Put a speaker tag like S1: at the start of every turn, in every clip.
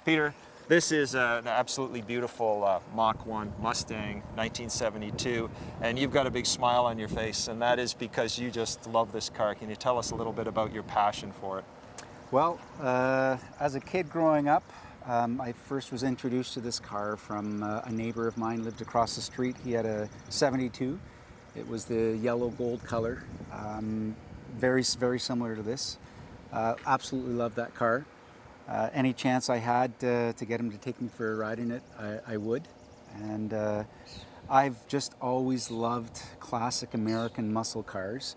S1: Peter, this is an absolutely beautiful Mach 1 Mustang, 1972, and you've got a big smile on your face, and that is because you just love this car. Can you tell us a little bit about your passion for it?
S2: Well, as a kid growing up, I first was introduced to this car from a neighbor of mine, lived across the street. He had a 72. It was the yellow gold color, very similar to this. Absolutely loved that car. Any chance I had to get him to take me for a ride in it, I would. And I've just always loved classic American muscle cars,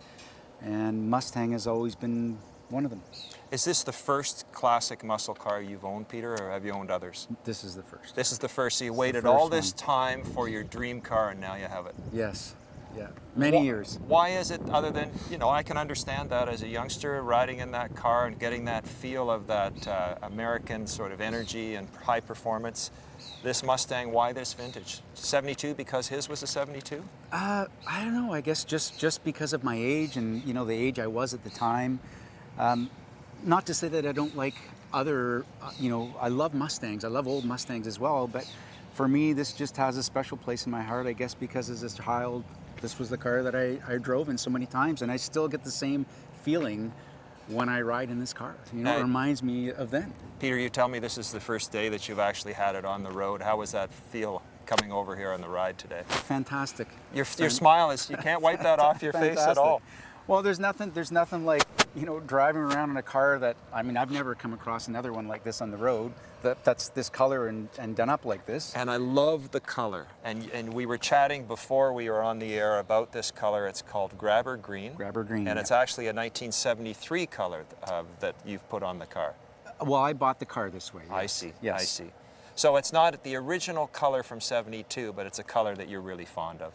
S2: and Mustang has always been one of them.
S1: Is this the first classic muscle car you've owned, Peter, or have you owned others?
S2: This is the first.
S1: This is the first. So you waited all this time for your dream car, and now you have it.
S2: Yes. Yeah, many years.
S1: Why is it, other than, you know, I can understand that as a youngster riding in that car and getting that feel of that American sort of energy and high performance. This Mustang, why this vintage? 72 because his was a 72?
S2: I don't know, I guess just because of my age and, you know, the age I was at the time. Not to say that I don't like other, you know, I love Mustangs. I love old Mustangs as well, but for me, this just has a special place in my heart, I guess, because as a child, this was the car that I drove in so many times, and I still get the same feeling when I ride in this car. You know, it reminds me of then.
S1: Peter, you tell me this is the first day that you've actually had it on the road. How was that feel coming over here on the ride today?
S2: Fantastic.
S1: Your smile is, you can't wipe that off your face at all.
S2: Well, there's nothing like, you know, driving around in a car that, I mean, I've never come across another one like this on the road that's this color and done up like this.
S1: And I love the color. And we were chatting before we were on the air about this color. It's called Grabber Green.
S2: Grabber Green.
S1: And it's actually a 1973 color that you've put on the car.
S2: Well, I bought the car this way. Yes.
S1: I see.
S2: Yes.
S1: I see. So it's not the original color from 72, but it's a color that you're really fond of.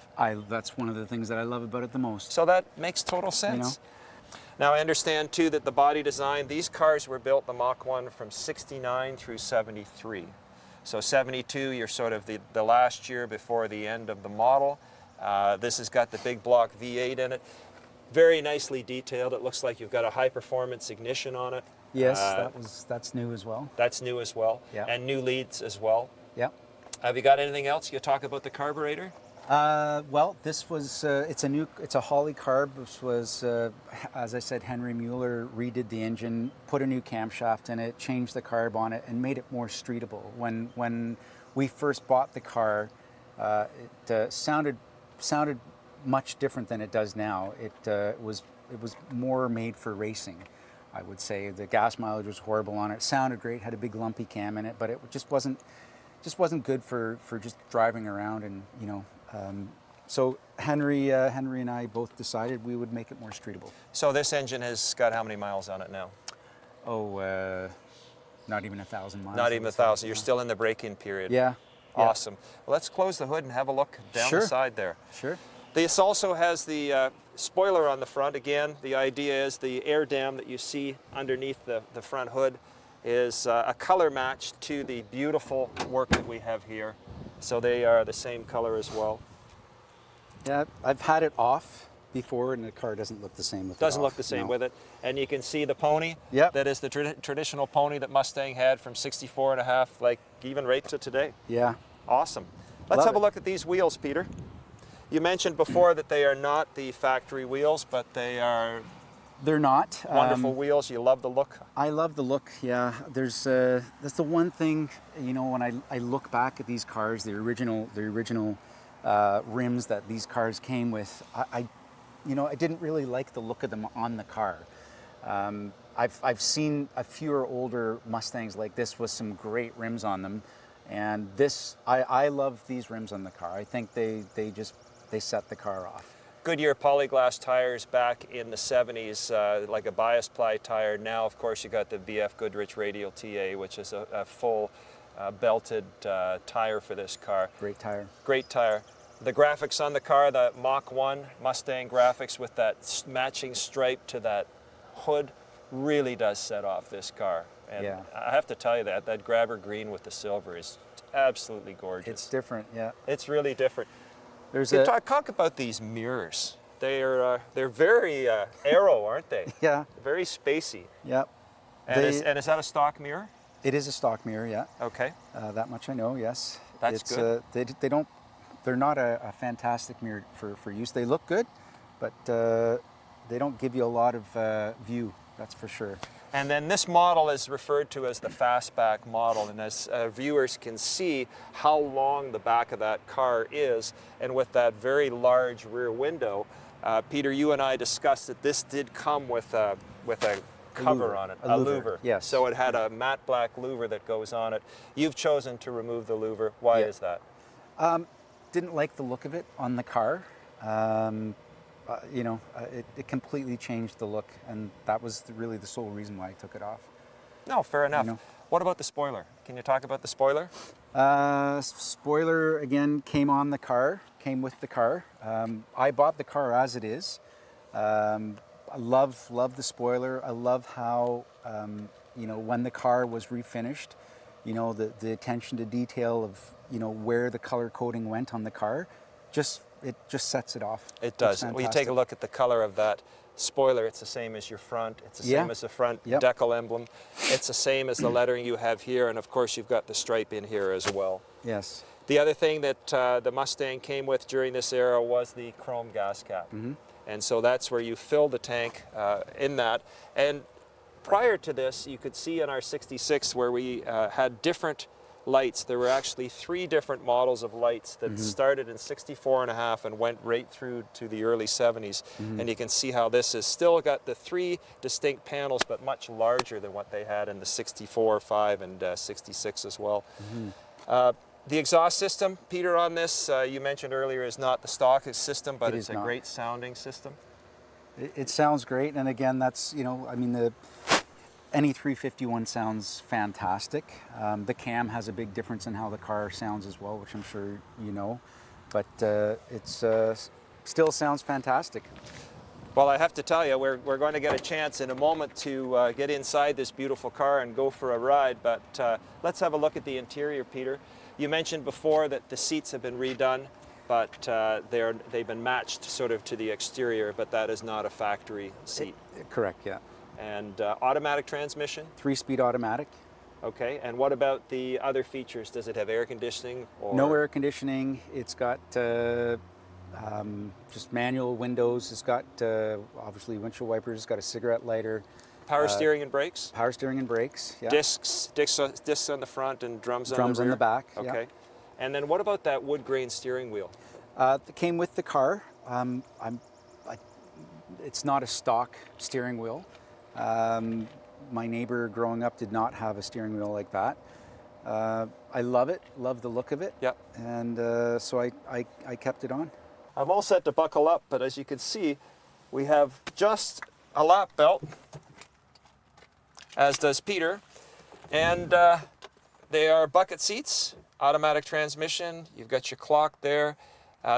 S2: That's one of the things that I love about it the most.
S1: So that makes total sense.
S2: You know?
S1: Now I understand too that the body design, these cars were built, the Mach 1, from 69 through 73. So 72, you're sort of the last year before the end of the model. This has got the big block V8 in it. Very nicely detailed. It looks like you've got a high performance ignition on it.
S2: Yes, that's new as well.
S1: That's new as well.
S2: Yeah.
S1: And new leads as well.
S2: Yeah.
S1: Have you got anything else? You talk about the carburetor?
S2: Well, this was it's a Holley Carb. This was, as I said, Henry Mueller redid the engine, put a new camshaft in it, changed the carb on it, and made it more streetable. When we first bought the car, it sounded much different than it does now. It was more made for racing, I would say. The gas mileage was horrible on it. It sounded great, had a big lumpy cam in it, but it just wasn't good for just driving around, and you know. So Henry and I both decided we would make it more streetable.
S1: So this engine has got how many miles on it now?
S2: Oh, not even 1,000 miles.
S1: Not even 1,000. You're still in the break-in period.
S2: Yeah.
S1: Awesome. Well, let's close the hood and have a look down the side there.
S2: Sure.
S1: This also has the spoiler on the front. Again, the idea is the air dam that you see underneath the front hood is a color match to the beautiful work that we have here. So they are the same color as well.
S2: Yeah, I've had it off before, and the car doesn't look the same with it.
S1: Doesn't look the same with it. And you can see the pony.
S2: Yep.
S1: That is the traditional pony that Mustang had from 64 and a half, like even right to today.
S2: Yeah.
S1: Awesome. Let's have a look at these wheels, Peter. You mentioned before that they are not the factory wheels, but they're
S2: not.
S1: Wonderful wheels. You love the look.
S2: I love the look. Yeah. That's the one thing, you know, when I look back at these cars, the original rims that these cars came with, I didn't really like the look of them on the car. I've seen a few older Mustangs like this with some great rims on them, and I love these rims on the car. I think they set the car off.
S1: Goodyear polyglass tires back in the 70s, like a bias ply tire. Now, of course, you got the BF Goodrich Radial TA, which is a full belted tire for this car.
S2: Great tire. Great
S1: tire. The graphics on the car, the Mach 1 Mustang graphics with that matching stripe to that hood, really does set off this car. And
S2: yeah.
S1: I have to tell you that Grabber Green with the silver is absolutely gorgeous.
S2: It's different, yeah.
S1: It's really different. Talk about these mirrors. They're very aero, aren't they?
S2: Yeah.
S1: Very spacey.
S2: Yep.
S1: And is that a stock mirror?
S2: It is a stock mirror, yeah.
S1: Okay.
S2: That much I know, yes.
S1: That's good.
S2: They're not a fantastic mirror for use. They look good, but they don't give you a lot of view, that's for sure.
S1: And then this model is referred to as the Fastback model, and as viewers can see how long the back of that car is, and with that very large rear window, Peter, you and I discussed that this did come with a cover
S2: louver.
S1: on it,
S2: A
S1: a
S2: louver,
S1: louver.
S2: yes.
S1: So it had a matte black louver that goes on it. You've chosen to remove the louver. Why
S2: Yeah.
S1: is that?
S2: Didn't like the look of it on the car. It completely changed the look, and that was really the sole reason why I took it off.
S1: No, fair enough.
S2: know.
S1: What about the spoiler? Can you talk about the spoiler?
S2: Spoiler again came with the car. I bought the car as it is. I love the spoiler. I love how when the car was refinished, the attention to detail of where the color coding went on the car, it just sets it off.
S1: It does. When you take a look at the color of that spoiler, it's the same as your front. It's the same as the front decal emblem. It's the same as the lettering you have here, and of course you've got the stripe in here as well.
S2: Yes.
S1: The other thing that the Mustang came with during this era was the chrome gas cap.
S2: Mm-hmm.
S1: And so that's where you fill the tank in that. And prior to this, you could see in our 66 where we had different lights. There were actually 3 different models of lights that started in 64.5 and went right through to the early 70s. And you can see how this has still got the 3 distinct panels, but much larger than what they had in the 64, 5, and 66 as well. The exhaust system, Peter, on this, you mentioned earlier, is not the stock system, but it's a great sounding system.
S2: It sounds great, and again, that's, any 351 sounds fantastic. The cam has a big difference in how the car sounds as well, which I'm sure you know, but it's still sounds fantastic.
S1: Well, I have to tell you, we're going to get a chance in a moment to get inside this beautiful car and go for a ride, but let's have a look at the interior, Peter. You mentioned before that the seats have been redone, but they've been matched sort of to the exterior, but that is not a factory seat.
S2: Correct, yeah.
S1: And automatic transmission?
S2: 3-speed automatic.
S1: Okay, and what about the other features? Does it have air conditioning? Or?
S2: No air conditioning. It's got just manual windows. It's got obviously windshield wipers. It's got a cigarette lighter.
S1: Power steering and brakes?
S2: Power steering and brakes, yeah.
S1: Discs on the front and drums on the rear?
S2: Drums on the back,
S1: okay.
S2: Yeah.
S1: And then what about that wood grain steering wheel?
S2: It came with the car. It's not a stock steering wheel. My neighbor growing up did not have a steering wheel like that. I love it, love the look of it.
S1: Yep.
S2: And so I kept it on.
S1: I'm all set to buckle up, but as you can see, we have just a lap belt, as does Peter, and they are bucket seats, automatic transmission. You've got your clock there.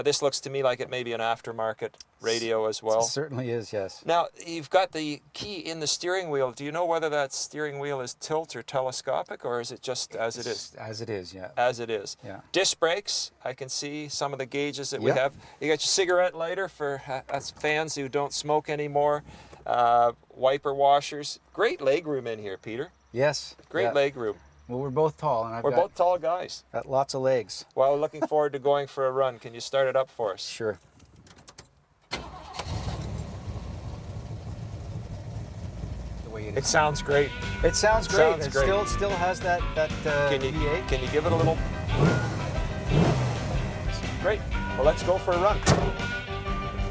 S1: This looks to me like it may be an aftermarket radio as well.
S2: It certainly is, yes.
S1: Now, you've got the key in the steering wheel. Do you know whether that steering wheel is tilt or telescopic, or is it just as it is?
S2: As it is, yeah.
S1: As it is.
S2: Yeah.
S1: Disc brakes, I can see some of the gauges that we have. You got your cigarette lighter for us fans who don't smoke anymore. Wiper washers. Great leg room in here, Peter.
S2: Yes.
S1: Great leg room.
S2: Well, we're both tall, and
S1: We're both tall guys.
S2: Got lots of legs.
S1: Well, looking forward to going for a run. Can you start it up for us?
S2: Sure.
S1: It sounds great.
S2: It sounds great.
S1: Sounds great.
S2: It still has that V8.
S1: Can you give it a little? Great. Well, let's go for a run.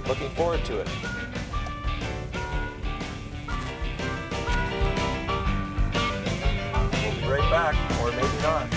S1: Looking forward to it. We'll be right back, or maybe not.